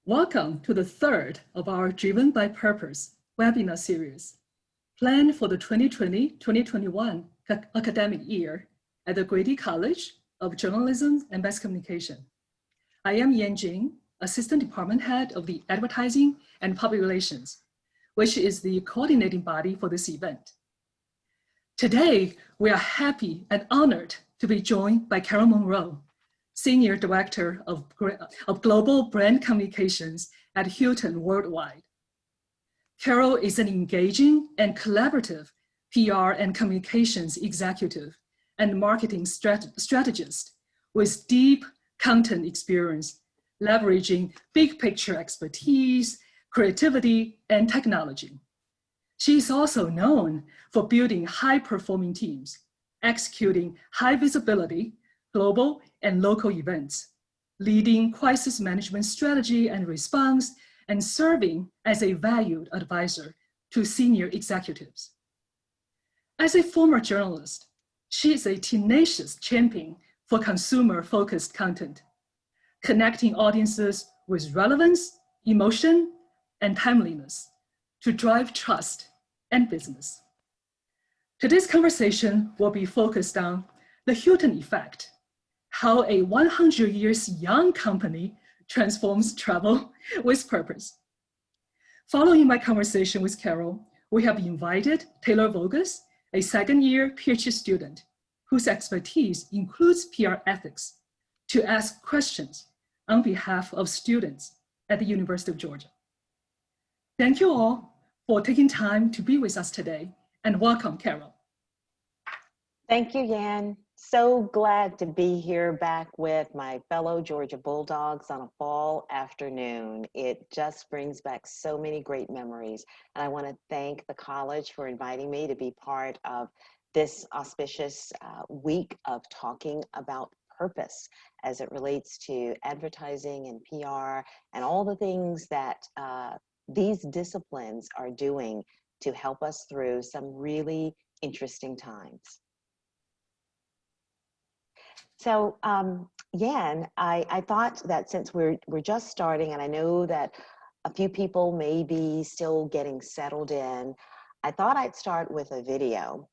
Welcome to the third of our Driven by Purpose webinar series, planned for the 2020-2021 academic year at the Grady College of Journalism and Mass Communication. I am Yan Jing, Assistant Department Head of the Advertising and Public Relations, which is the coordinating body for this event. Today, we are happy and honored to be joined by Carole Munroe, Senior Director of Global Brand Communications at Hilton Worldwide. Carole is an engaging and collaborative PR and communications executive and marketing strategist with deep content experience, leveraging big picture expertise, creativity, and technology. She is also known for building high-performing teams, executing high visibility, global and local events, leading crisis management strategy and response, and serving as a valued advisor to senior executives. As a former journalist, she is a tenacious champion for consumer-focused content, connecting audiences with relevance, emotion, and timeliness to drive trust and business. Today's conversation will be focused on the Hilton effect, how a 100 years young company transforms travel with purpose. Following my conversation with Carole, we have invited Taylor Vogus, a second-year PhD student whose expertise includes PR ethics, to ask questions on behalf of students at the University of Georgia. Thank you all for taking time to be with us today, and welcome, Carole. Thank you, Yan. So glad to be here back with my fellow Georgia Bulldogs on a fall afternoon. It just brings back so many great memories. And I want to thank the college for inviting me to be part of this auspicious week of talking about purpose as it relates to advertising and PR and all the things that these disciplines are doing to help us through some really interesting times. So, Yan, I thought that since we're just starting, and I know that a few people may be still getting settled in, I thought I'd start with a video.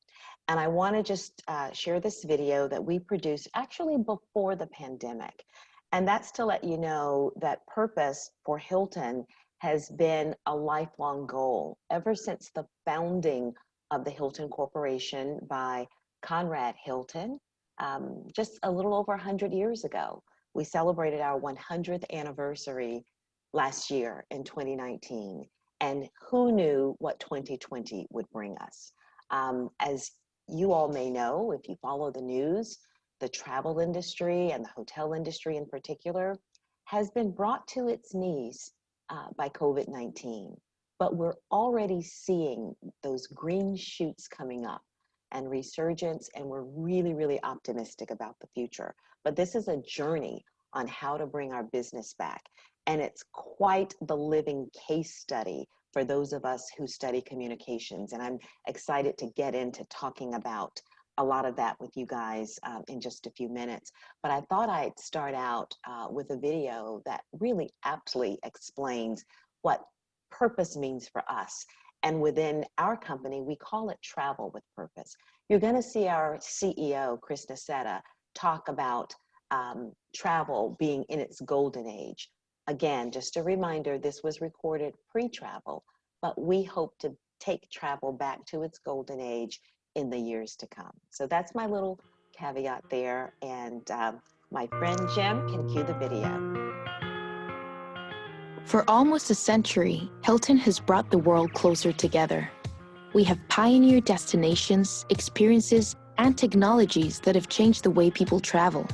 And I want to just share this video that we produced actually before the pandemic. And that's to let you know that purpose for Hilton has been a lifelong goal ever since the founding of the Hilton Corporation by Conrad Hilton. Just a little over 100 years ago. We celebrated our 100th anniversary last year in 2019. And who knew what 2020 would bring us? As you all may know, if you follow the news, the travel industry and the hotel industry in particular has been brought to its knees by COVID-19. But we're already seeing those green shoots coming up and resurgence, and we're really, really optimistic about the future. But this is a journey on how to bring our business back. And it's quite the living case study for those of us who study communications. And I'm excited to get into talking about a lot of that with you guys in just a few minutes. But I thought I'd start out with a video that really aptly explains what purpose means for us. And within our company, we call it travel with purpose. You're going to see our CEO, Chris Nassetta, talk about travel being in its golden age. Again, just a reminder, this was recorded pre-travel, but we hope to take travel back to its golden age in the years to come. So that's my little caveat there. And my friend Jim can cue the video. For almost a century, Hilton has brought the world closer together. We have pioneered destinations, experiences, and technologies that have changed the way people travel.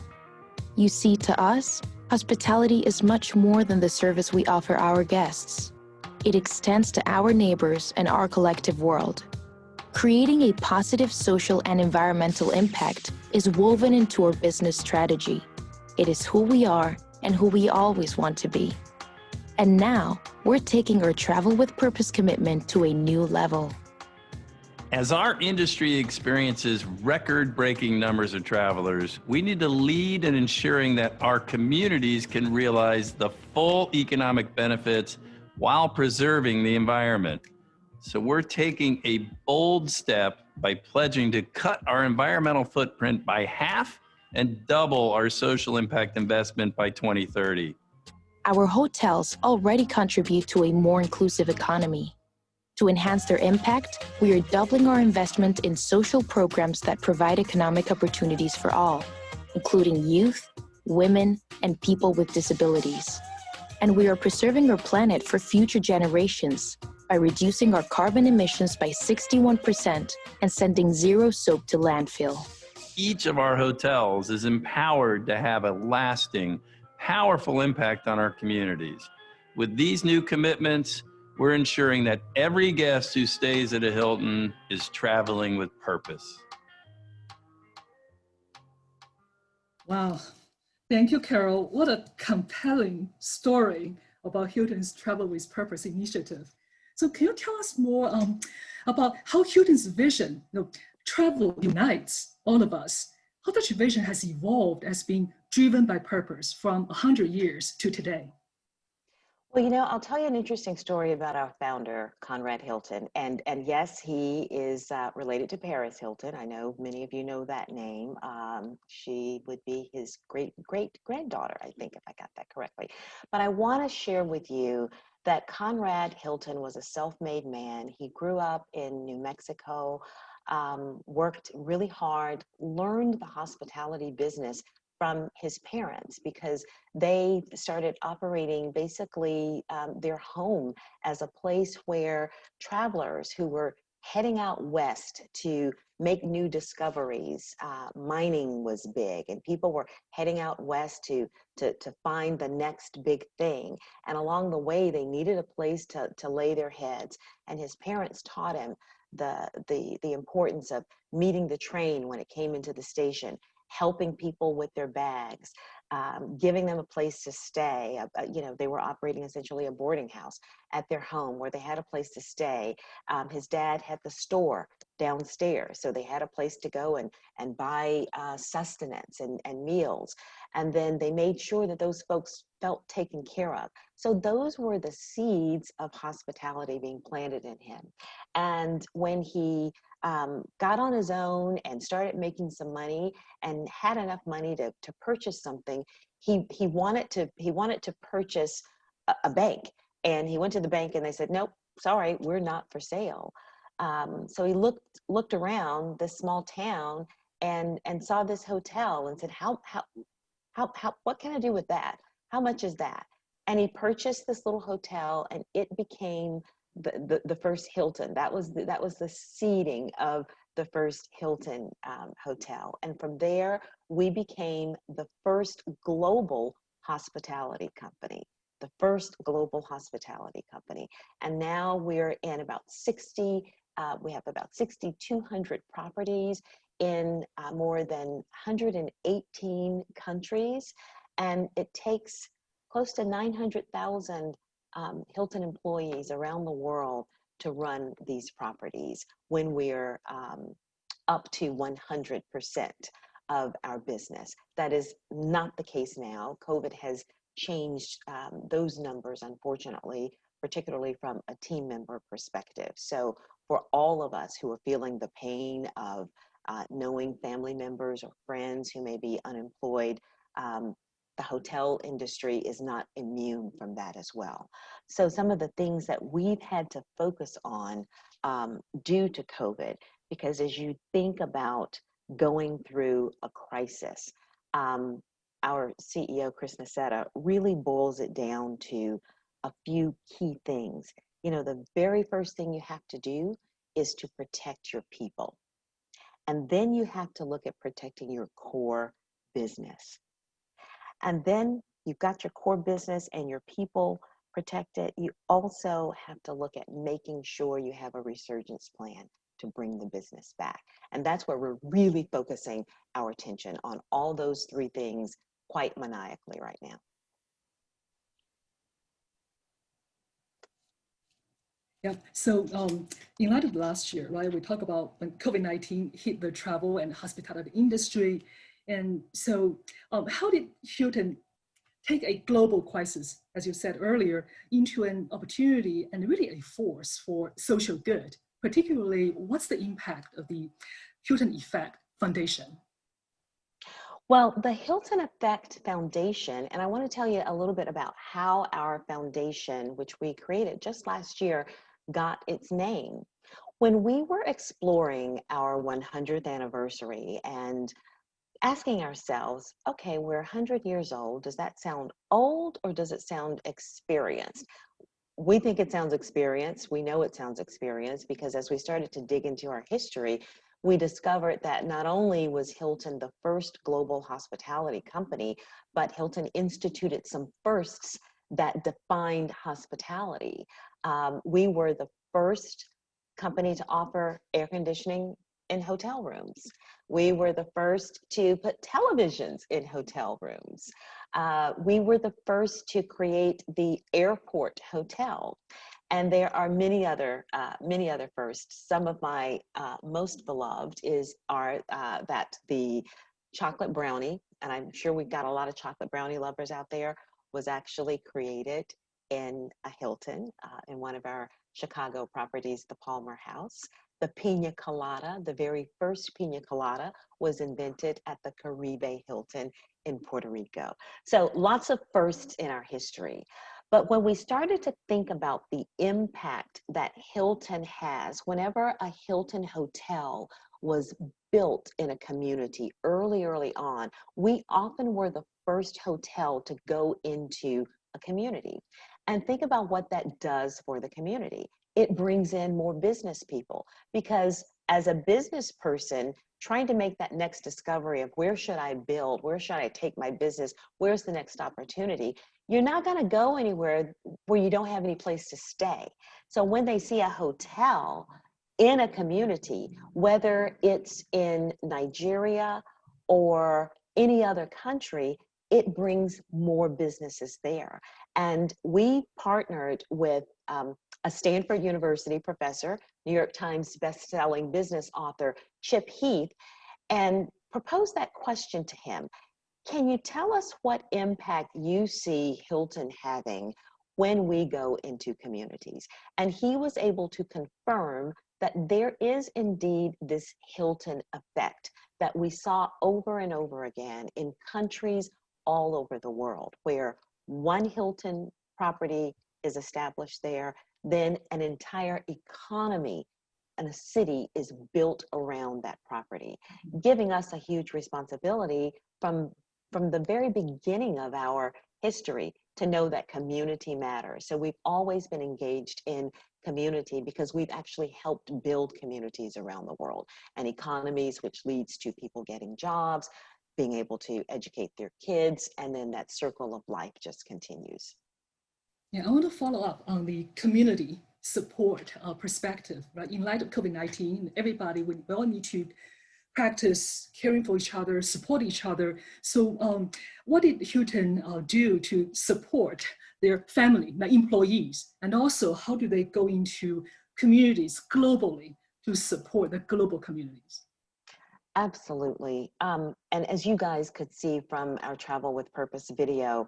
You see, to us, hospitality is much more than the service we offer our guests. It extends to our neighbors and our collective world. Creating a positive social and environmental impact is woven into our business strategy. It is who we are and who we always want to be. And now, we're taking our travel with purpose commitment to a new level. As our industry experiences record-breaking numbers of travelers, we need to lead in ensuring that our communities can realize the full economic benefits while preserving the environment. So we're taking a bold step by pledging to cut our environmental footprint by half and double our social impact investment by 2030. Our hotels already contribute to a more inclusive economy. To enhance their impact, we are doubling our investment in social programs that provide economic opportunities for all, including youth, women, and people with disabilities. And we are preserving our planet for future generations by reducing our carbon emissions by 61% and sending zero soap to landfill. Each of our hotels is empowered to have a lasting, powerful impact on our communities. With these new commitments, we're ensuring that every guest who stays at a Hilton is traveling with purpose. Wow. Thank you, Carole. What a compelling story about Hilton's Travel with Purpose initiative. So can you tell us more about how Hilton's vision, travel unites all of us, how that vision has evolved as being driven by purpose from 100 years to today? Well, I'll tell you an interesting story about our founder, Conrad Hilton. And yes, he is related to Paris Hilton. I know many of you know that name. She would be his great-great-granddaughter, I think, if I got that correctly. But I want to share with you that Conrad Hilton was a self-made man. He grew up in New Mexico, worked really hard, learned the hospitality business from his parents because they started operating basically their home as a place where travelers who were heading out west to make new discoveries, mining was big, and people were heading out west to find the next big thing. And along the way, they needed a place to lay their heads. And his parents taught him the importance of meeting the train when it came into the station, helping people with their bags, giving them a place to stay. They were operating essentially a boarding house at their home where they had a place to stay. His dad had the store downstairs, so they had a place to go and buy sustenance and meals. And then they made sure that those folks felt taken care of. So those were the seeds of hospitality being planted in him. And when he got on his own and started making some money and had enough money to purchase something, he wanted to purchase a bank. And he went to the bank and they said, "Nope, sorry, we're not for sale." So he looked around this small town and saw this hotel and said, what can I do with that? How much is that? And he purchased this little hotel, and it became the first Hilton. That was the seeding of the first Hilton hotel. And from there, we became the first global hospitality company. The first global hospitality company. And now we're in about 60, we have about 6,200 properties in more than 118 countries. And it takes close to 900,000 Hilton employees around the world to run these properties when we're up to 100% of our business. That is not the case now. COVID has changed those numbers, unfortunately, particularly from a team member perspective. So for all of us who are feeling the pain of knowing family members or friends who may be unemployed, the hotel industry is not immune from that as well. So some of the things that we've had to focus on due to COVID, because as you think about going through a crisis, our CEO, Chris Nassetta, really boils it down to a few key things. The very first thing you have to do is to protect your people. And then you have to look at protecting your core business. And then you've got your core business and your people protected. You also have to look at making sure you have a resurgence plan to bring the business back. And that's where we're really focusing our attention on all those three things quite maniacally right now. Yeah. So in light of last year, right, we talk about when COVID-19 hit the travel and hospitality industry. And so how did Hilton take a global crisis, as you said earlier, into an opportunity and really a force for social good? Particularly, what's the impact of the Hilton Effect Foundation? Well, the Hilton Effect Foundation, and I want to tell you a little bit about how our foundation, which we created just last year, got its name. When we were exploring our 100th anniversary and asking ourselves, okay, we're 100 years old. Does that sound old or does it sound experienced? We think it sounds experienced. We know it sounds experienced because as we started to dig into our history, we discovered that not only was Hilton the first global hospitality company, but Hilton instituted some firsts that defined hospitality. We were the first company to offer air conditioning in hotel rooms. We were the first to put televisions in hotel rooms. We were the first to create the airport hotel. And there are many other firsts. Some of my most beloved are that the chocolate brownie, and I'm sure we've got a lot of chocolate brownie lovers out there, was actually created in a Hilton, in one of our Chicago properties, the Palmer House. The pina colada, the very first pina colada, was invented at the Caribe Hilton in Puerto Rico. So lots of firsts in our history. But when we started to think about the impact that Hilton has, whenever a Hilton hotel was built in a community early on, we often were the first hotel to go into a community. And think about what that does for the community. It brings in more business people because as a business person, trying to make that next discovery of where should I build, where should I take my business, where's the next opportunity, you're not going to go anywhere where you don't have any place to stay. So when they see a hotel in a community, whether it's in Nigeria or any other country, it brings more businesses there. And we partnered with a Stanford University professor, New York Times best-selling business author, Chip Heath, and proposed that question to him. Can you tell us what impact you see Hilton having when we go into communities? And he was able to confirm that there is indeed this Hilton effect that we saw over and over again in countries all over the world, where one Hilton property is established there, then an entire economy and a city is built around that property, giving us a huge responsibility from the very beginning of our history to know that community matters. So we've always been engaged in community because we've actually helped build communities around the world and economies, which leads to people getting jobs, being able to educate their kids, and then that circle of life just continues. Yeah, I want to follow up on the community support perspective, right? In light of COVID-19, everybody, we all need to practice caring for each other, support each other. So what did Hilton do to support their family, their employees? And also, how do they go into communities globally to support the global communities? Absolutely. And as you guys could see from our Travel with Purpose video,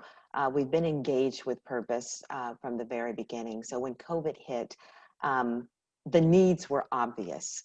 we've been engaged with purpose from the very beginning. So when COVID hit, the needs were obvious.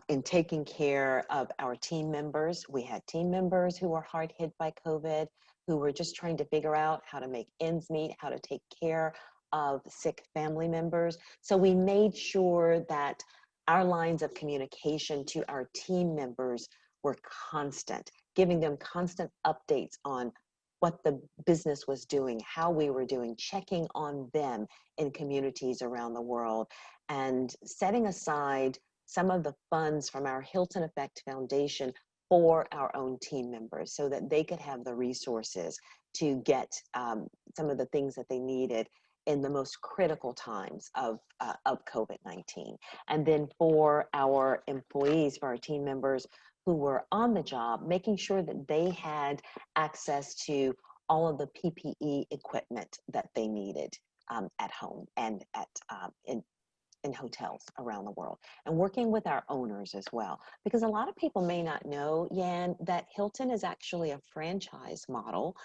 In taking care of our team members, we had team members who were hard hit by COVID, who were just trying to figure out how to make ends meet, how to take care of sick family members. So we made sure that our lines of communication to our team members were constant, giving them constant updates on what the business was doing, how we were doing, checking on them in communities around the world, and setting aside some of the funds from our Hilton Effect Foundation for our own team members so that they could have the resources to get some of the things that they needed in the most critical times of COVID-19. And then for our employees, for our team members who were on the job, making sure that they had access to all of the PPE equipment that they needed at home and in hotels around the world, and working with our owners as well. Because a lot of people may not know, Yan, that Hilton is actually a franchise model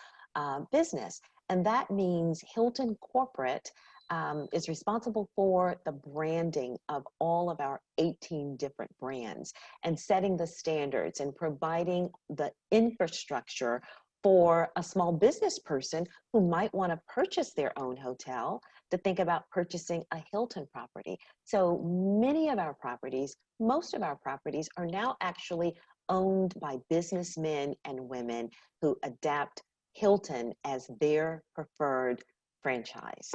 business. And that means Hilton Corporate is responsible for the branding of all of our 18 different brands and setting the standards and providing the infrastructure for a small business person who might want to purchase their own hotel to think about purchasing a Hilton property. So many of our properties, most of our properties are now actually owned by businessmen and women who adapt Hilton as their preferred franchise.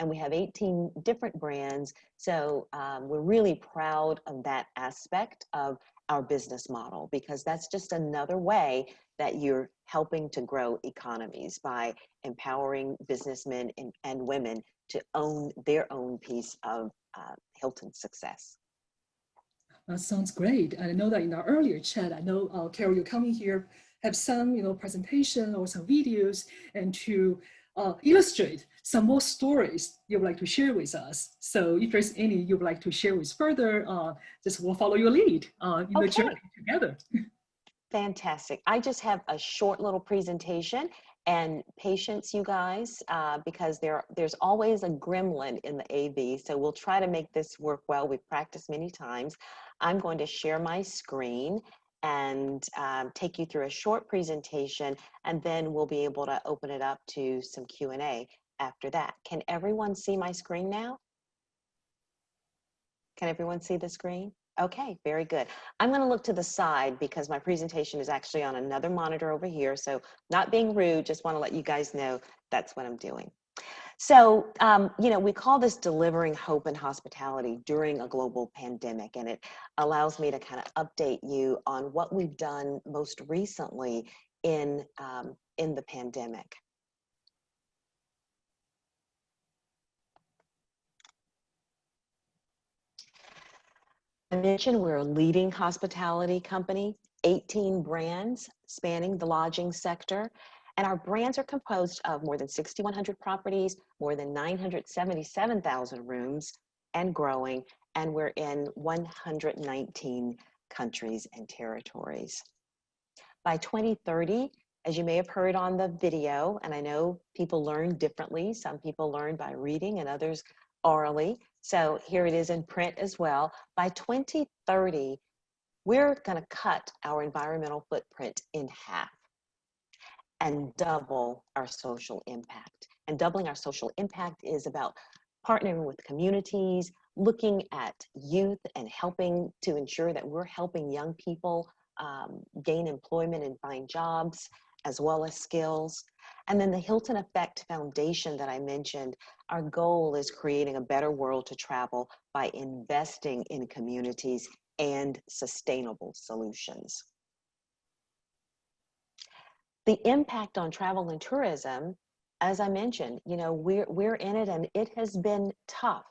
And we have 18 different brands. So we're really proud of that aspect of our business model, because that's just another way that you're helping to grow economies by empowering businessmen and women to own their own piece of Hilton's success. That sounds great. And I know that in our earlier chat, I know, Carole, you're coming here, have some presentation or some videos, and to illustrate some more stories you would like to share with us. So if there's any you would like to share with further, just we'll follow your lead in the journey together. Fantastic. I just have a short little presentation, and patience, you guys, because there's always a gremlin in the AV. So we'll try to make this work well. We've practiced many times. I'm going to share my screen and take you through a short presentation, and then we'll be able to open it up to some Q&A after that. Can everyone see my screen now? Can everyone see the screen? Okay, very good. I'm going to look to the side because my presentation is actually on another monitor over here. So not being rude, just want to let you guys know that's what I'm doing. So, we call this delivering hope and hospitality during a global pandemic, and it allows me to kind of update you on what we've done most recently in the pandemic. I mentioned we're a leading hospitality company, 18 brands spanning the lodging sector. And our brands are composed of more than 6,100 properties, more than 977,000 rooms and growing, and we're in 119 countries and territories. By 2030, as you may have heard on the video, and I know people learn differently, some people learn by reading and others orally, so here it is in print as well. By 2030, we're going to cut our environmental footprint in half and double our social impact. And doubling our social impact is about partnering with communities, looking at youth and helping to ensure that we're helping young people gain employment and find jobs, as well as skills. And then the Hilton Effect Foundation that I mentioned, our goal is creating a better world to travel by investing in communities and sustainable solutions. The impact on travel and tourism, as I mentioned, we're in it and it has been tough.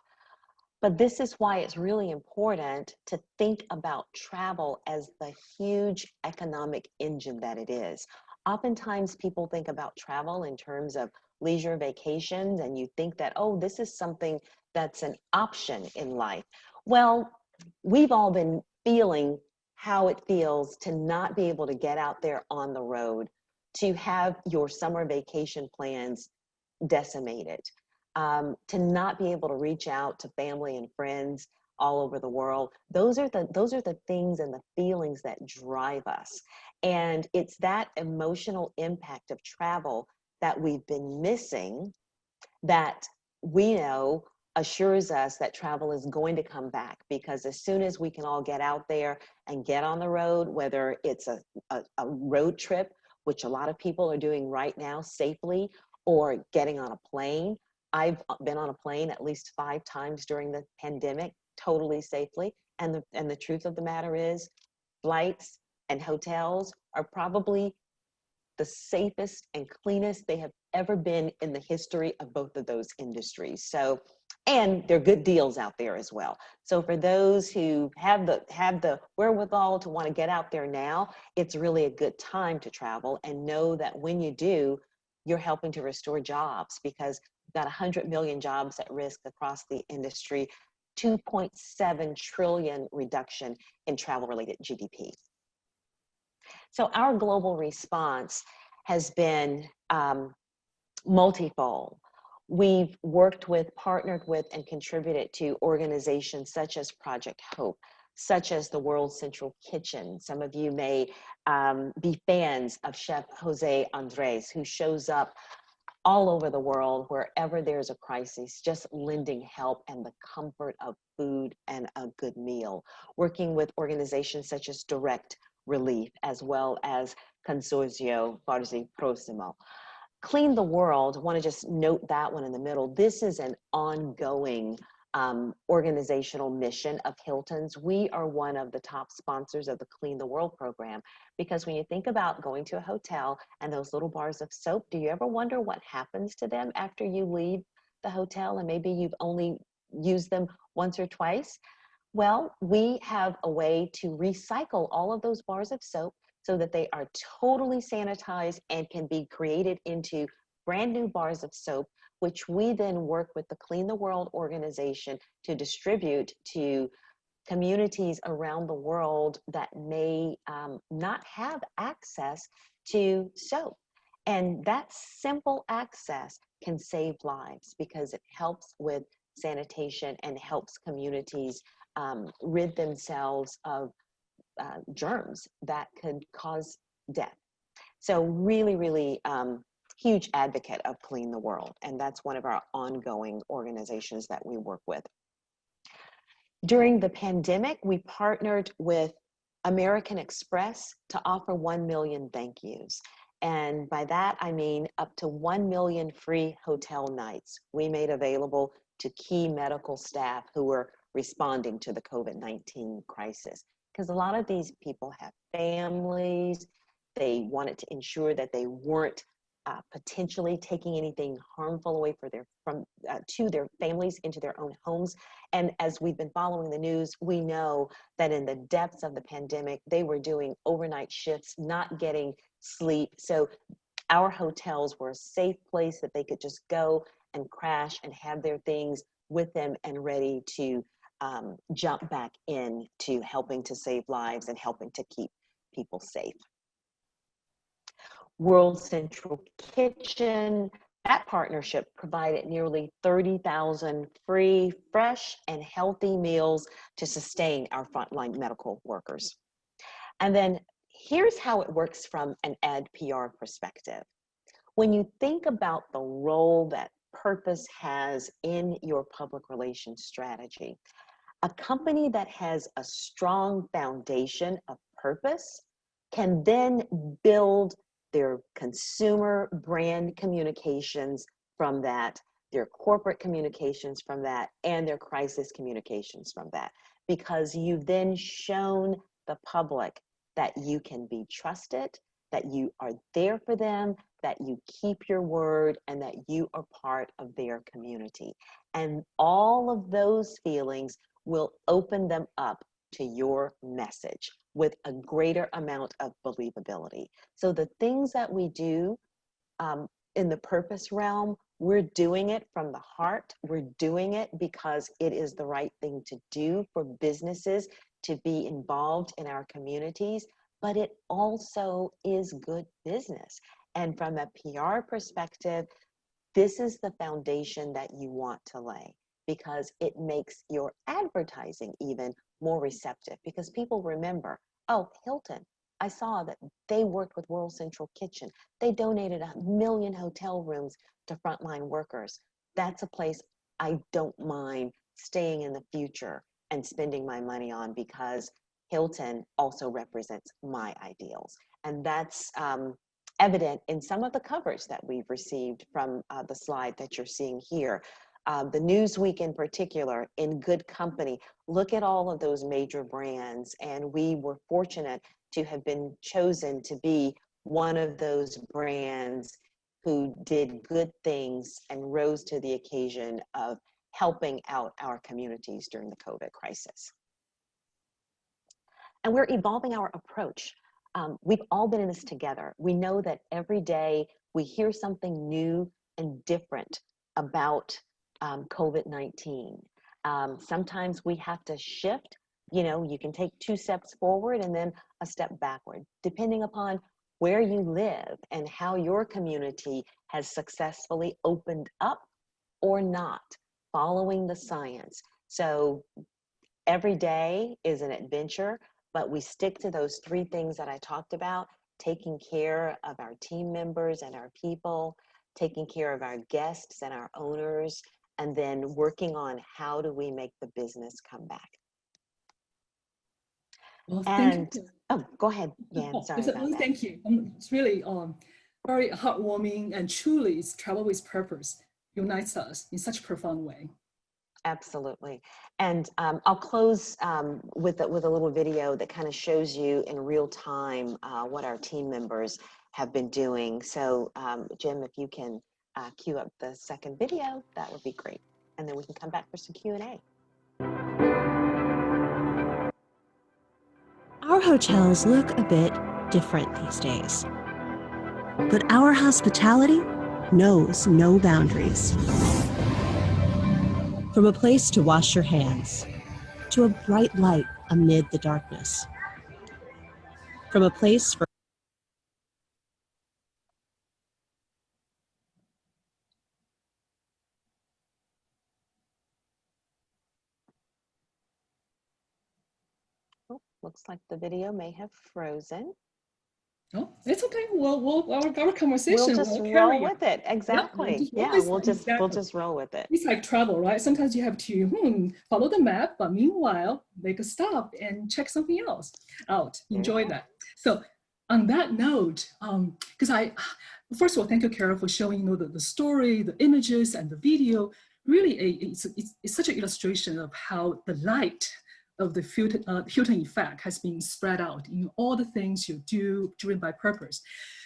But this is why it's really important to think about travel as the huge economic engine that it is. Oftentimes people think about travel in terms of leisure vacations, and you think that, oh, this is something that's an option in life. Well, we've all been feeling how it feels to not be able to get out there on the road, to have your summer vacation plans decimated, to not be able to reach out to family and friends all over the world. Those are the things and the feelings that drive us. And it's that emotional impact of travel that we've been missing that we know assures us that travel is going to come back, because as soon as we can all get out there and get on the road, whether it's a road trip, which a lot of people are doing right now safely, or getting on a plane. I've been on a plane at least 5 times during the pandemic, totally safely. And the truth of the matter is, flights and hotels are probably the safest and cleanest they have ever been in the history of both of those industries. So, and there are good deals out there as well. So for those who have the wherewithal to want to get out there now, it's really a good time to travel, and know that when you do, you're helping to restore jobs, because we've got 100 million jobs at risk across the industry. 2.7 trillion reduction in travel-related GDP. So our global response has been multifold. We've worked with, partnered with, and contributed to organizations such as Project Hope, such as the World Central Kitchen. Some of you may be fans of Chef Jose Andres, who shows up all over the world wherever there's a crisis, just lending help and the comfort of food and a good meal. Working with organizations such as Direct Relief, as well as Consorcio Farsi Prossimo. Clean the World, I want to just note that one in the middle. This is an ongoing organizational mission of Hilton's. We are one of the top sponsors of the Clean the World program, because when you think about going to a hotel and those little bars of soap, do you ever wonder what happens to them after you leave the hotel and maybe you've only used them once or twice? Well, we have a way to recycle all of those bars of soap so that they are totally sanitized and can be created into brand new bars of soap, which we then work with the Clean the World organization to distribute to communities around the world that may not have access to soap. And that simple access can save lives because it helps with sanitation and helps communities rid themselves of germs that could cause death. So really, really huge advocate of Clean the World. And that's one of our ongoing organizations that we work with. During the pandemic, we partnered with American Express to offer 1 million thank yous. And by that, I mean up to 1 million free hotel nights we made available to key medical staff who were responding to the COVID-19 crisis. Because a lot of these people have families, they wanted to ensure that they weren't potentially taking anything harmful away to their families into their own homes. And as we've been following the news, we know that in the depths of the pandemic, they were doing overnight shifts, not getting sleep. So our hotels were a safe place that they could just go and crash and have their things with them and ready to jump back into helping to save lives and helping to keep people safe. World Central Kitchen, that partnership provided nearly 30,000 free, fresh, and healthy meals to sustain our frontline medical workers. And then here's how it works from an ad PR perspective. When you think about the role that purpose has in your public relations strategy, a company that has a strong foundation of purpose can then build their consumer brand communications from that, their corporate communications from that, and their crisis communications from that, because you've then shown the public that you can be trusted, that you are there for them, that you keep your word, and that you are part of their community. And all of those feelings will open them up to your message with a greater amount of believability. So the things that we do in the purpose realm, we're doing it from the heart. We're doing it because it is the right thing to do for businesses to be involved in our communities, but it also is good business. And from a PR perspective, this is the foundation that you want to lay, because it makes your advertising even more receptive, because people remember, oh, Hilton, I saw that they worked with World Central Kitchen. They donated 1 million hotel rooms to frontline workers. That's a place I don't mind staying in the future and spending my money on, because Hilton also represents my ideals. And that's evident in some of the coverage that we've received from the slide that you're seeing here. The Newsweek in particular, in Good Company, look at all of those major brands, and we were fortunate to have been chosen to be one of those brands who did good things and rose to the occasion of helping out our communities during the COVID crisis. And we're evolving our approach. We've all been in this together. We know that every day we hear something new and different about COVID-19. Sometimes we have to shift. You know, you can take 2 steps forward and then a step backward, depending upon where you live and how your community has successfully opened up or not, following the science. So every day is an adventure, but we stick to those 3 things that I talked about: taking care of our team members and our people, taking care of our guests and our owners, and then working on how do we make the business come back. Well, And, thank you. oh, go ahead, Yan, Oh, sorry about that. thank you. It's really very heartwarming, and truly it's travel with purpose unites us in such a profound way. Absolutely. And I'll close with a little video that kind of shows you in real time what our team members have been doing. So Jim, if you can cue up the second video, that would be great. And then we can come back for some Q&A. Our hotels look a bit different these days, but our hospitality knows no boundaries. From a place to wash your hands, to a bright light amid the darkness. From a place for Oh, looks like the video may have frozen. Oh, it's okay. Well, our conversation We'll just will roll carry with it. Exactly. Yeah, We'll just roll with it. It's like travel, right? Sometimes you have to follow the map, but meanwhile, make a stop and check something else out. Enjoy that. So on that note, because first of all, thank you, Carole, for showing the story, the images, and the video. Really, it's such an illustration of how the light of the Hilton effect has been spread out in all the things you do driven by purpose.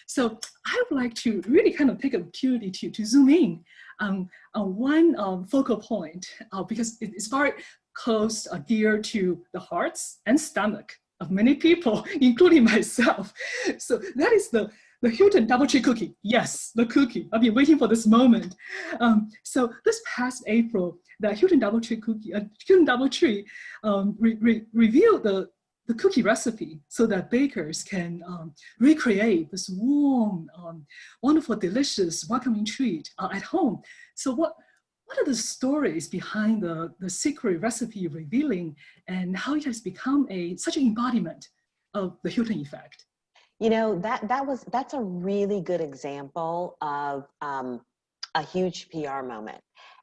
So I would like to really kind of take an opportunity to zoom in on one focal point because it's very close, dear to the hearts and stomach of many people, including myself. So that is the Hilton DoubleTree cookie. Yes, the cookie. I've been waiting for this moment. So this past April, the Hilton DoubleTree cookie, Hilton DoubleTree revealed the cookie recipe so that bakers can recreate this warm, wonderful, delicious, welcoming treat at home. So what are the stories behind the secret recipe revealing and how it has become such an embodiment of the Hilton effect? You know, that's a really good example of a huge PR moment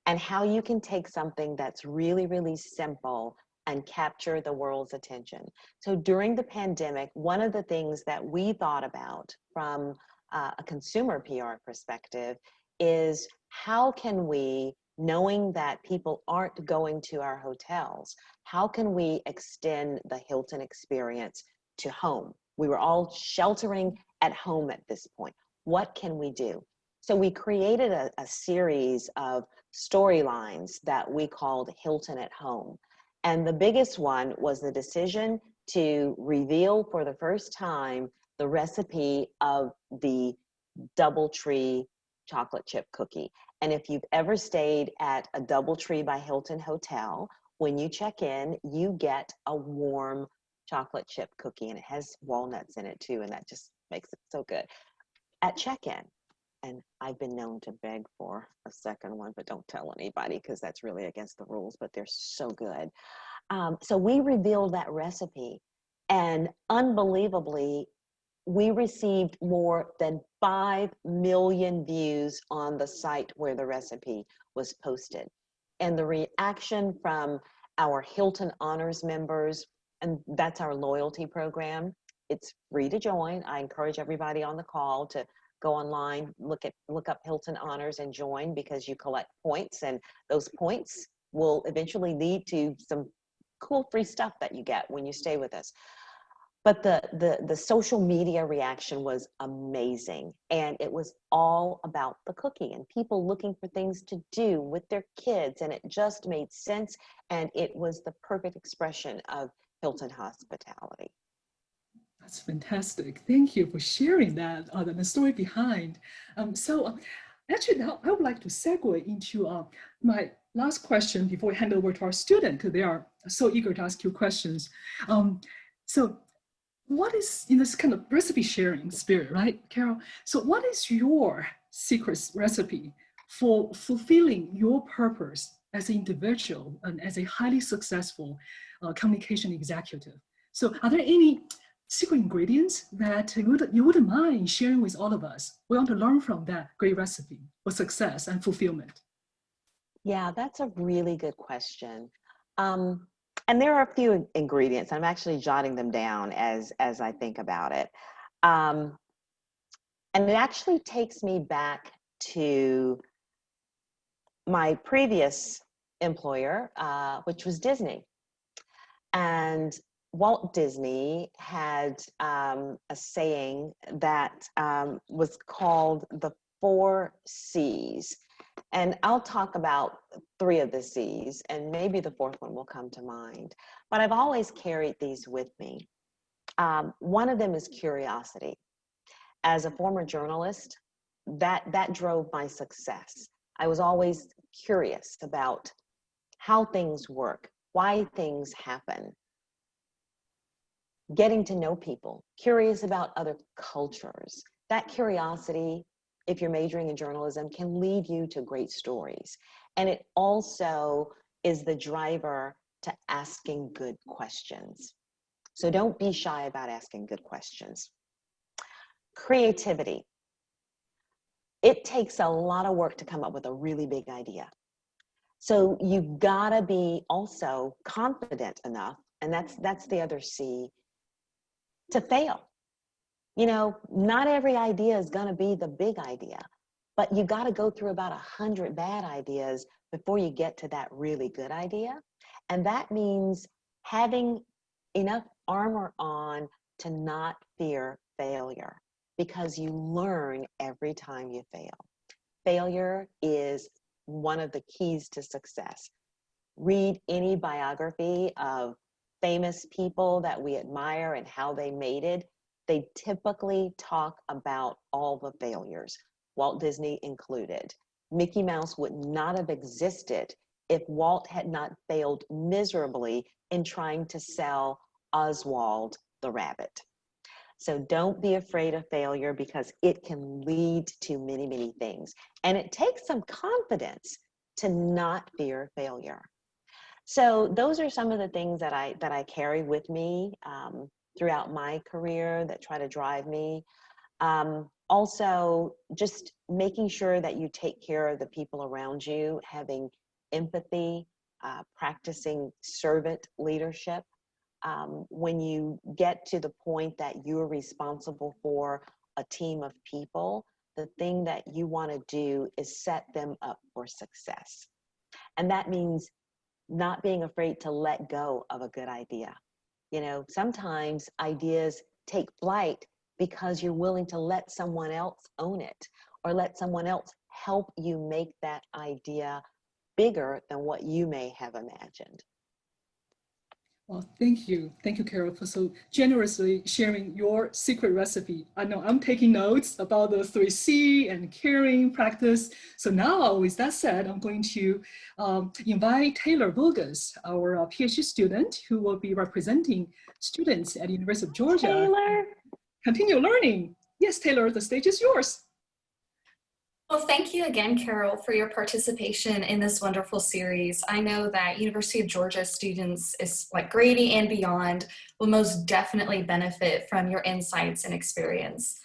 and how you can take something that's really, really simple and capture the world's attention. So during the pandemic, one of the things that we thought about from a consumer PR perspective is how can we, knowing that people aren't going to our hotels, how can we extend the Hilton experience to home? We were all sheltering at home at this point. What can we do? So we created a series of storylines that we called Hilton at Home. And the biggest one was the decision to reveal for the first time the recipe of the DoubleTree chocolate chip cookie. And if you've ever stayed at a DoubleTree by Hilton hotel, when you check in, you get a warm chocolate chip cookie, and it has walnuts in it too, and that just makes it so good at check-in. And I've been known to beg for a second one, but don't tell anybody because that's really against the rules, but they're so good. So we revealed that recipe, and unbelievably, we received more than 5 million views on the site where the recipe was posted. And the reaction from our Hilton Honors members, and that's our loyalty program. It's free to join. I encourage everybody on the call to go online, look up Hilton Honors and join, because you collect points, and those points will eventually lead to some cool free stuff that you get when you stay with us. But the social media reaction was amazing, and it was all about the cookie and people looking for things to do with their kids, and it just made sense, and it was the perfect expression of Hilton hospitality. That's fantastic. Thank you for sharing that, the story behind. Actually now I would like to segue into my last question before we hand over to our student, because they are so eager to ask you questions. So what is in this kind of recipe sharing spirit, right, Carole? So what is your secret recipe for fulfilling your purpose as an individual and as a highly successful communication executive? So are there any secret ingredients that you wouldn't mind sharing with all of us? We want to learn from that great recipe for success and fulfillment. Yeah, that's a really good question. And there are a few ingredients. I'm actually jotting them down as I think about it. And it actually takes me back to my previous employer, which was Disney. And Walt Disney had a saying that was called the 4 C's. And I'll talk about 3 of the C's, and maybe the 4th one will come to mind. But I've always carried these with me. One of them is curiosity. As a former journalist, that drove my success. I was always curious about how things work, why things happen, getting to know people, curious about other cultures. That curiosity, if you're majoring in journalism, can lead you to great stories. And it also is the driver to asking good questions. So don't be shy about asking good questions. Creativity. It takes a lot of work to come up with a really big idea. So you gotta be also confident enough, and that's the other C, to fail. You know, not every idea is going to be the big idea, but you got to go through about 100 bad ideas before you get to that really good idea. And that means having enough armor on to not fear failure, because you learn every time you fail. Failure is one of the keys to success. Read any biography of famous people that we admire and how they made it. They typically talk about all the failures, Walt Disney included. Mickey Mouse would not have existed if Walt had not failed miserably in trying to sell Oswald the rabbit. So don't be afraid of failure, because it can lead to many, many things. And it takes some confidence to not fear failure. So those are some of the things that I carry with me throughout my career that try to drive me. Also, just making sure that you take care of the people around you, having empathy, practicing servant leadership. When you get to the point that you're responsible for a team of people, the thing that you want to do is set them up for success. And that means not being afraid to let go of a good idea. You know, sometimes ideas take flight because you're willing to let someone else own it, or let someone else help you make that idea bigger than what you may have imagined. Well, thank you. Thank you, Carole, for so generously sharing your secret recipe. I know I'm taking notes about the 3C and caring practice. So now, with that said, I'm going to invite Taylor Bogus, our PhD student, who will be representing students at the University of Georgia. Taylor. Continue learning. Yes, Taylor, the stage is yours. Well, thank you again, Carole, for your participation in this wonderful series. I know that University of Georgia students, like Grady and beyond, will most definitely benefit from your insights and experience.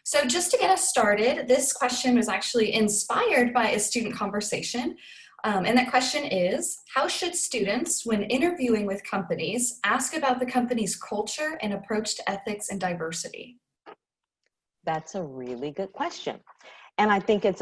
So just to get us started, this question was actually inspired by a student conversation. And that question is, how should students, when interviewing with companies, ask about the company's culture and approach to ethics and diversity? That's a really good question. And I think it's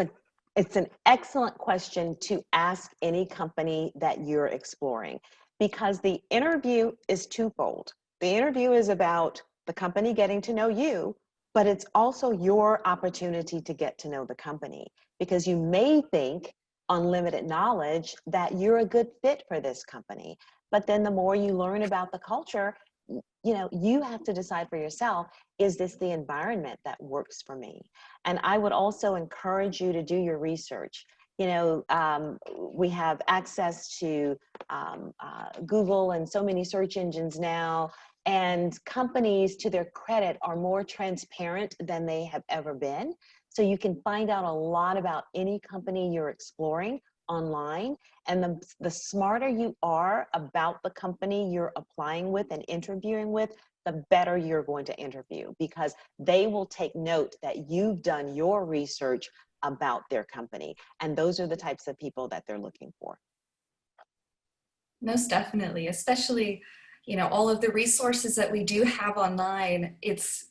an excellent question to ask any company that you're exploring, because the interview is twofold. The interview is about the company getting to know you, but it's also your opportunity to get to know the company, because you may think on limited knowledge that you're a good fit for this company. But then the more you learn about the culture, you know, you have to decide for yourself, is this the environment that works for me? And I would also encourage you to do your research. We have access to Google and so many search engines now, and companies, to their credit, are more transparent than they have ever been. So you can find out a lot about any company you're exploring online, and the smarter you are about the company you're applying with and interviewing with, the better you're going to interview, because they will take note that you've done your research about their company. And those are the types of people that they're looking for. Most definitely, especially, all of the resources that we do have online. It's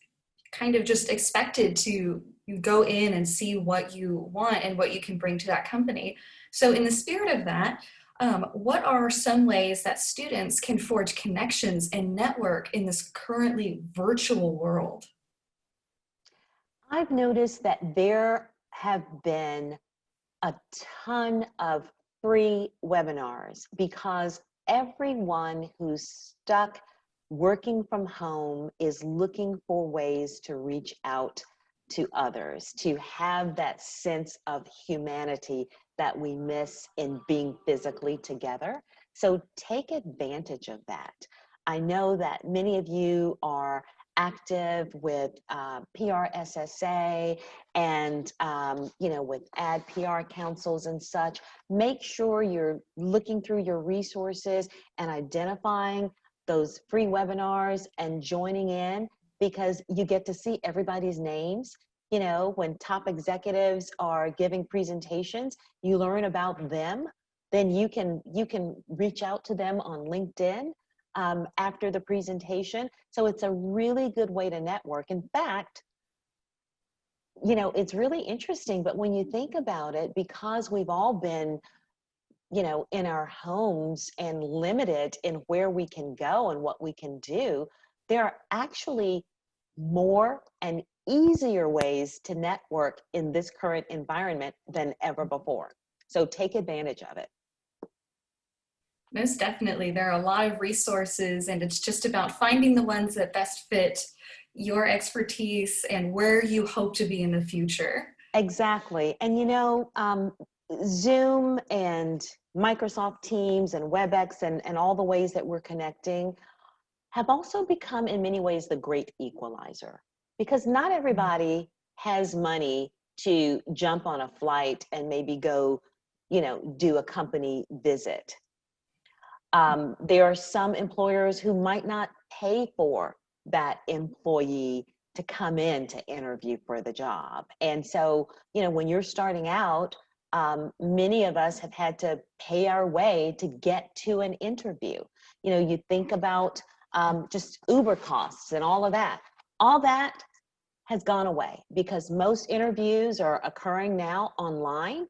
kind of just expected to go in and see what you want and what you can bring to that company. So in the spirit of that, what are some ways that students can forge connections and network in this currently virtual world? I've noticed that there have been a ton of free webinars because everyone who's stuck working from home is looking for ways to reach out to others, to have that sense of humanity that we miss in being physically together. So take advantage of that. I know that many of you are active with PRSSA and with ad PR councils and such. Make sure you're looking through your resources and identifying those free webinars and joining in, because you get to see everybody's names. When top executives are giving presentations, you learn about them. Then you can reach out to them on LinkedIn after the presentation. So it's a really good way to network. In fact, it's really interesting, but when you think about it, because we've all been, in our homes and limited in where we can go and what we can do, there are actually more and easier ways to network in this current environment than ever before. So take advantage of it. Most definitely. There are a lot of resources, and it's just about finding the ones that best fit your expertise and where you hope to be in the future. Exactly. And Zoom and Microsoft Teams and WebEx and all the ways that we're connecting have also become in many ways the great equalizer, because not everybody has money to jump on a flight and maybe go, do a company visit. There are some employers who might not pay for that employee to come in to interview for the job. And so, when you're starting out, many of us have had to pay our way to get to an interview. You think about just Uber costs and all of that. All that has gone away because most interviews are occurring now online,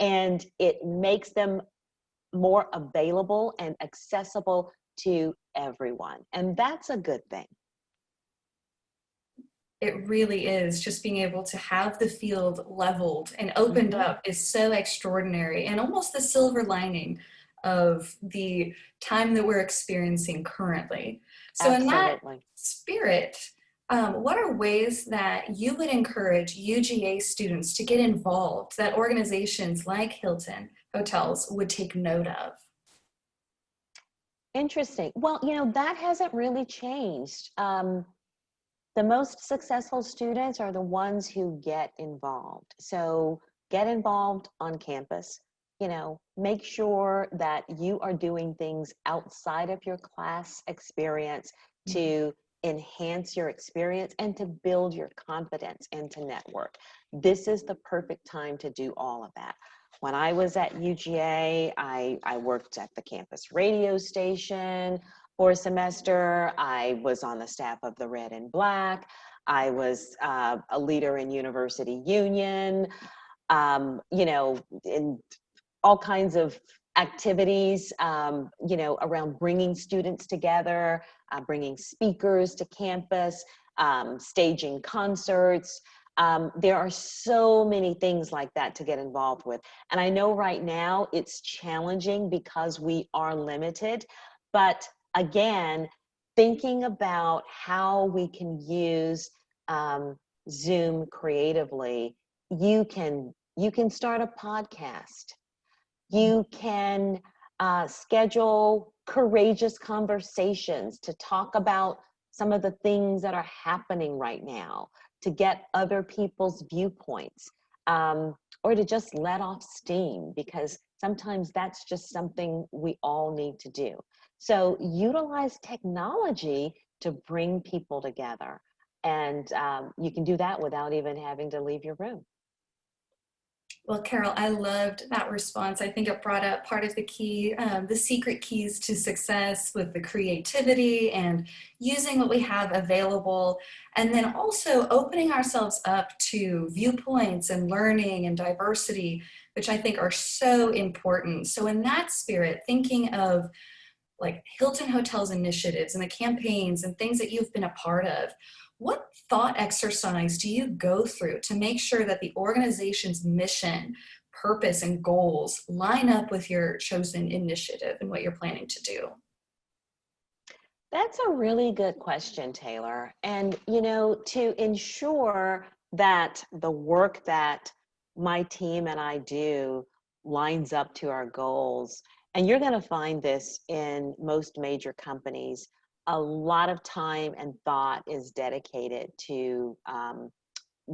and it makes them more available and accessible to everyone. And that's a good thing. It really is. Just being able to have the field leveled and opened up is so extraordinary, and almost the silver lining of the time that we're experiencing currently. So Absolutely. In that spirit, what are ways that you would encourage UGA students to get involved that organizations like Hilton Hotels would take note of? Interesting. Well, that hasn't really changed. The most successful students are the ones who get involved. So get involved on campus. Make sure that you are doing things outside of your class experience to enhance your experience and to build your confidence and to network. This is the perfect time to do all of that. When I was at UGA, I worked at the campus radio station for a semester. I was on the staff of the Red and Black. I was a leader in University Union, in all kinds of activities, around bringing students together, bringing speakers to campus, staging concerts. There are so many things like that to get involved with. And I know right now it's challenging because we are limited, but again, thinking about how we can use Zoom creatively, you can You can start a podcast. You can schedule courageous conversations to talk about some of the things that are happening right now, to get other people's viewpoints, or to just let off steam, because sometimes that's just something we all need to do. So utilize technology to bring people together. And you can do that without even having to leave your room. Well, Carole, I loved that response. I think it brought up part of the key, the secret keys to success with the creativity and using what we have available, and then also opening ourselves up to viewpoints and learning and diversity, which I think are so important. So in that spirit, thinking of like Hilton Hotels initiatives and the campaigns and things that you've been a part of, what thought exercise do you go through to make sure that the organization's mission, purpose, and goals line up with your chosen initiative and what you're planning to do? That's a really good question, Taylor. And, you know, to ensure that the work that my team and I do lines up to our goals, and you're going to find this in most major companies, a lot of time and thought is dedicated to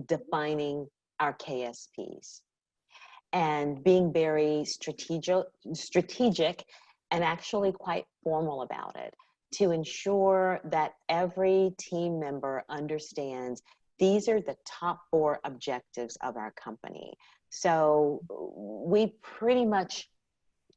defining our KSPs and being very strategic and actually quite formal about it, to ensure that every team member understands these are the top 4 objectives of our company. So we pretty much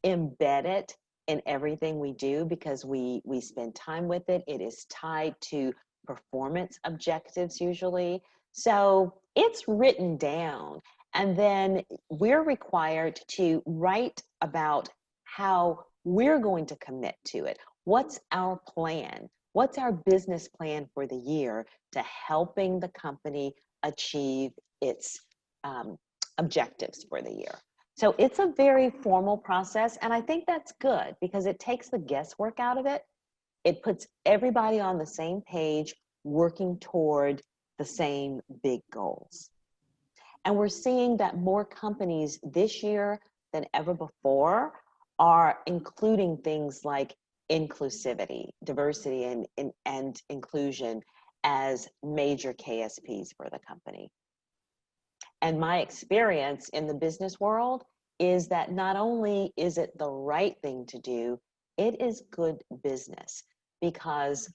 embed it in everything we do because we spend time with it. It is tied to performance objectives usually. So it's written down, and then we're required to write about how we're going to commit to it. What's our plan? What's our business plan for the year to helping the company achieve its objectives for the year? So it's a very formal process, and I think that's good because it takes the guesswork out of it. It puts everybody on the same page, working toward the same big goals. And we're seeing that more companies this year than ever before are including things like inclusivity, diversity, and inclusion as major KSPs for the company. And my experience in the business world is that not only is it the right thing to do, it is good business, because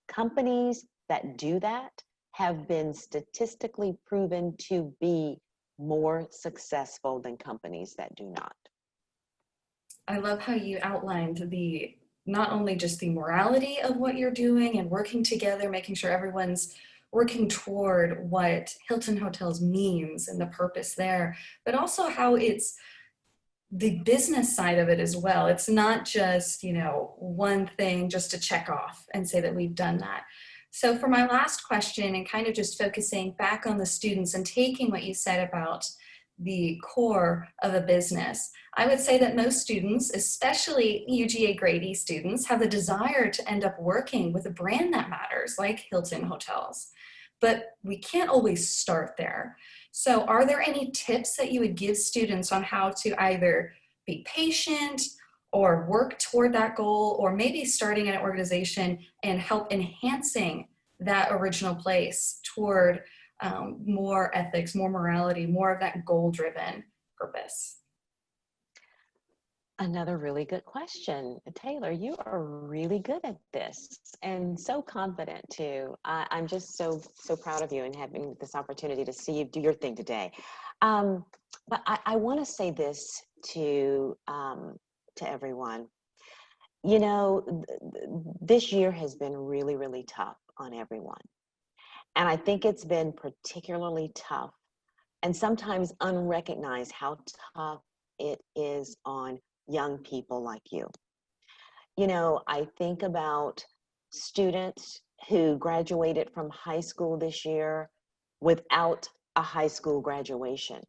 companies that do that have been statistically proven to be more successful than companies that do not. I love how you outlined the not only just the morality of what you're doing and working together, making sure everyone's working toward what Hilton Hotels means and the purpose there, but also how it's the business side of it as well. It's not just, you know, one thing just to check off and say that we've done that. So for my last question, and kind of just focusing back on the students and taking what you said about the core of a business, I would say that most students, especially UGA Grady students, have the desire to end up working with a brand that matters, like Hilton Hotels. But we can't always start there. So are there any tips that you would give students on how to either be patient or work toward that goal, or maybe starting an organization and help enhancing that original place toward more ethics, more morality, more of that goal-driven purpose? Another really good question. Taylor, you are really good at this and so confident too. I'm just so proud of you and having this opportunity to see you do your thing today. But I want to say this to everyone. You know, this year has been really, really tough on everyone. And I think it's been particularly tough and sometimes unrecognized how tough it is on young people like you. You know, I think about students who graduated from high school this year without a high school graduation.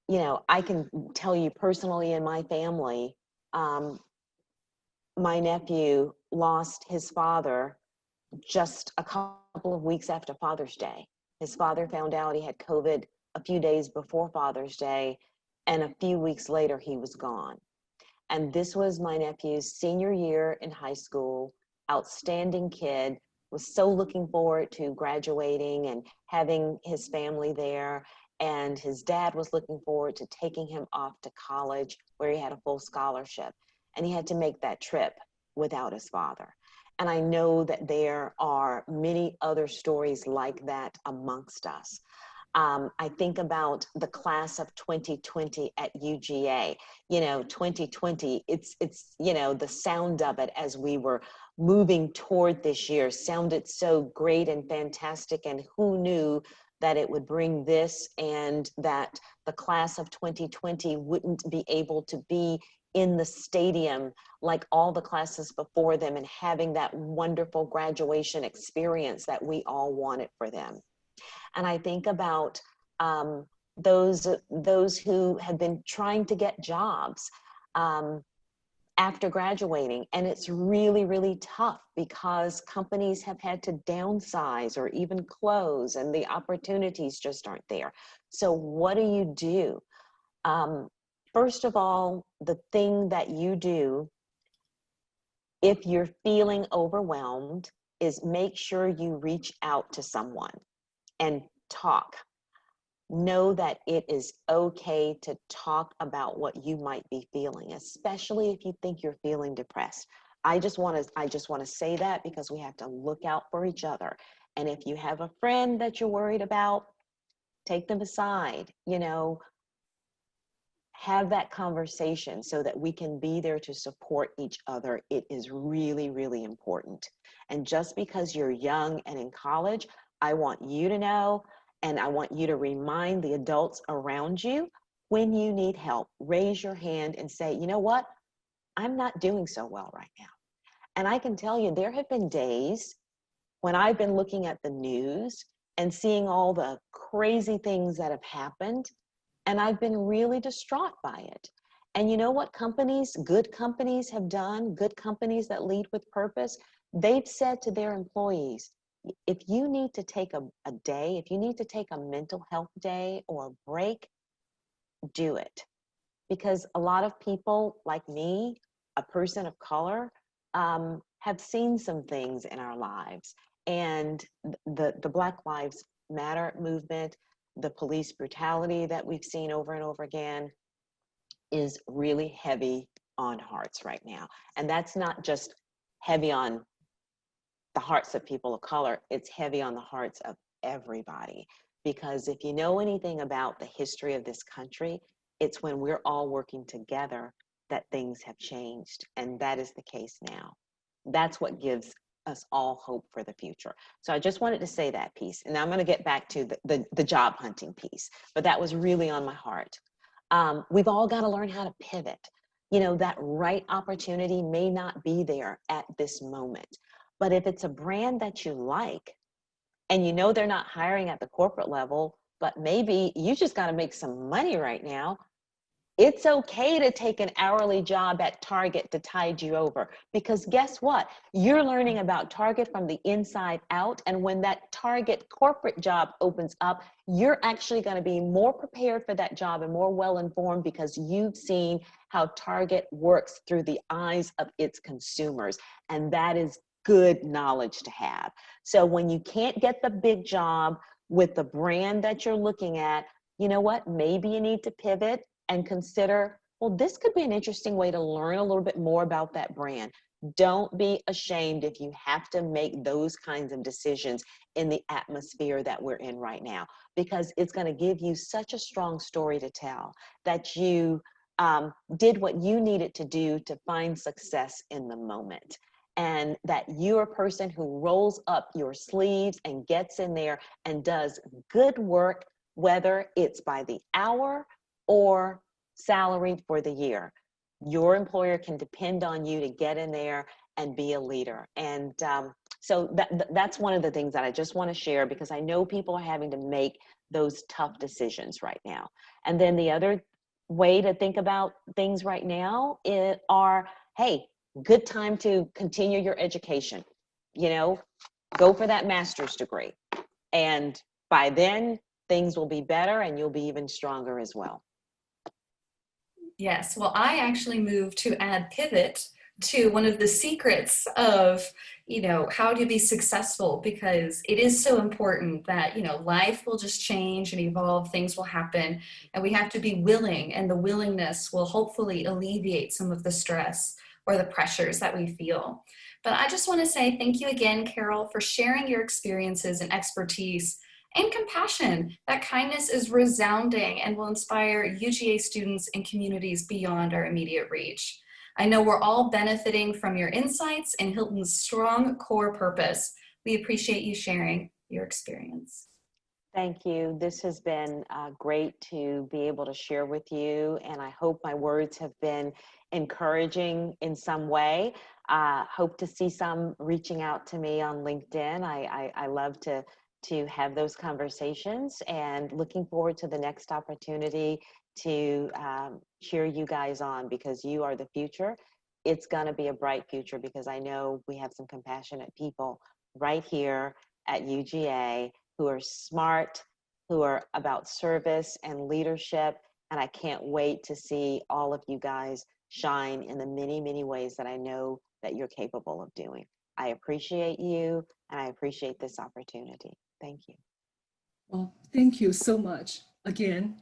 You know, I can tell you personally in my family, my nephew lost his father just a couple of weeks after Father's Day. His father found out he had COVID a few days before Father's Day, and a few weeks later, he was gone. And this was my nephew's senior year in high school, outstanding kid, was so looking forward to graduating and having his family there. And his dad was looking forward to taking him off to college where he had a full scholarship. And he had to make that trip without his father. And I know that there are many other stories like that amongst us. I think about the class of 2020 at UGA. 2020, it's the sound of it as we were moving toward this year sounded so great and fantastic, and who knew that it would bring this, and that the class of 2020 wouldn't be able to be in the stadium like all the classes before them and having that wonderful graduation experience that we all wanted for them. And I think about those who have been trying to get jobs after graduating, and it's really, really tough because companies have had to downsize or even close, and the opportunities just aren't there. So what do? First of all, the thing that you do if you're feeling overwhelmed is make sure you reach out to someone and talk. Know that it is okay to talk about what you might be feeling, especially if you think you're feeling depressed. I just want to say that because we have to look out for each other. And if you have a friend that you're worried about, take them aside, have that conversation so that we can be there to support each other. It is really, really important. And just because you're young and in college, I want you to know, and I want you to remind the adults around you, when you need help, raise your hand and say, you know what? I'm not doing so well right now. And I can tell you, there have been days when I've been looking at the news and seeing all the crazy things that have happened, and I've been really distraught by it. And you know what good companies have done, good companies that lead with purpose? They've said to their employees, if you need to take a day, if you need to take a mental health day or a break, do it. Because a lot of people like me, a person of color, have seen some things in our lives. And the Black Lives Matter movement, the police brutality that we've seen over and over again is really heavy on hearts right now. And that's not just heavy on the hearts of people of color, it's heavy on the hearts of everybody. Because if you know anything about the history of this country, it's when we're all working together that things have changed. And that is the case now. That's what gives us all hope for the future. So I just wanted to say that piece. And now I'm going to get back to the job hunting piece, but that was really on my heart. We've all got to learn how to pivot. That right opportunity may not be there at this moment. But if it's a brand that you like, and they're not hiring at the corporate level, but maybe you just got to make some money right now, it's okay to take an hourly job at Target to tide you over. Because guess what? You're learning about Target from the inside out. And when that Target corporate job opens up, you're actually going to be more prepared for that job and more well-informed because you've seen how Target works through the eyes of its consumers. And that is good knowledge to have. So when you can't get the big job with the brand that you're looking at, you know what? Maybe you need to pivot and consider, well, this could be an interesting way to learn a little bit more about that brand. Don't be ashamed if you have to make those kinds of decisions in the atmosphere that we're in right now, because it's going to give you such a strong story to tell that you did what you needed to do to find success in the moment. And that you're a person who rolls up your sleeves and gets in there and does good work, whether it's by the hour or salaried for the year. Your employer can depend on you to get in there and be a leader. And so that's one of the things that I just want to share, because I know people are having to make those tough decisions right now. And then the other way to think about things right now are, hey, good time to continue your education. Go for that master's degree. And by then, things will be better and you'll be even stronger as well. Yes, well, I actually moved to add pivot to one of the secrets of, how to be successful, because it is so important that, life will just change and evolve, things will happen, and we have to be willing, and the willingness will hopefully alleviate some of the stress or the pressures that we feel. But I just want to say thank you again, Carole, for sharing your experiences and expertise and compassion. That kindness is resounding and will inspire UGA students and communities beyond our immediate reach. I know we're all benefiting from your insights and Hilton's strong core purpose. We appreciate you sharing your experience. Thank you. This has been great to be able to share with you, and I hope my words have been encouraging in some way. Hope to see some reaching out to me on LinkedIn. I love to have those conversations, and looking forward to the next opportunity to cheer you guys on, because you are the future. It's going to be a bright future, because I know we have some compassionate people right here at UGA who are smart, who are about service and leadership. And I can't wait to see all of you guys shine in the many, many ways that I know that you're capable of doing. I appreciate you, and I appreciate this opportunity. Thank you. Well, thank you so much again,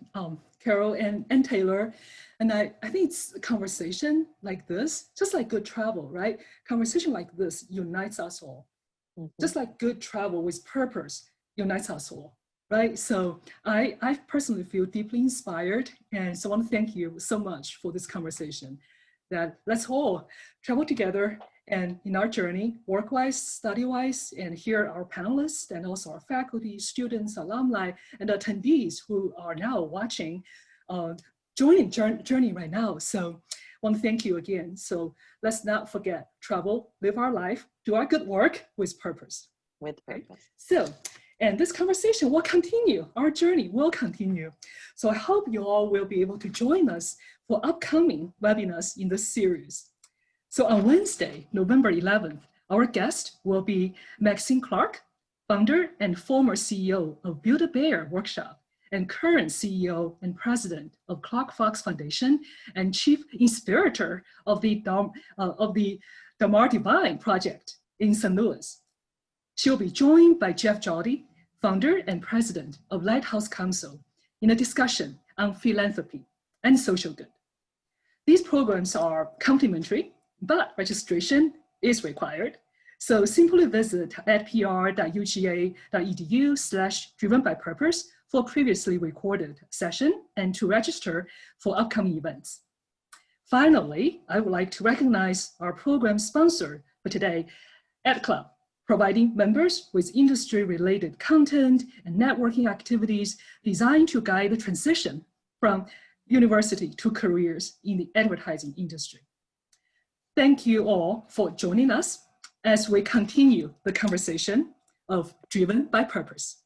Carole and Taylor. And I think it's a conversation like this, just like good travel, right? Conversation like this unites us all. Mm-hmm. Just like good travel with purpose unites us all, right? So I personally feel deeply inspired, and so I want to thank you so much for this conversation, that let's all travel together and in our journey, work-wise, study-wise, and here are our panelists and also our faculty, students, alumni, and attendees who are now watching, joining journey right now. So I want to thank you again. So let's not forget, travel, live our life, do our good work with purpose. With purpose. Okay? So, and this conversation will continue, our journey will continue. So I hope you all will be able to join us for upcoming webinars in this series. So on Wednesday, November 11th, our guest will be Maxine Clark, founder and former CEO of Build-A-Bear Workshop, and current CEO and president of ClockFox Foundation, and chief inspirator of the Damar Divine Project in St. Louis. She'll be joined by Jeff Jolly, founder and president of Lighthouse Council, in a discussion on philanthropy and social good. These programs are complimentary, but registration is required. So simply visit at pr.uga.edu/driven-by-purpose for previously recorded session and to register for upcoming events. Finally, I would like to recognize our program sponsor for today, EdClub, providing members with industry-related content and networking activities designed to guide the transition from university to careers in the advertising industry. Thank you all for joining us as we continue the conversation of Driven by Purpose.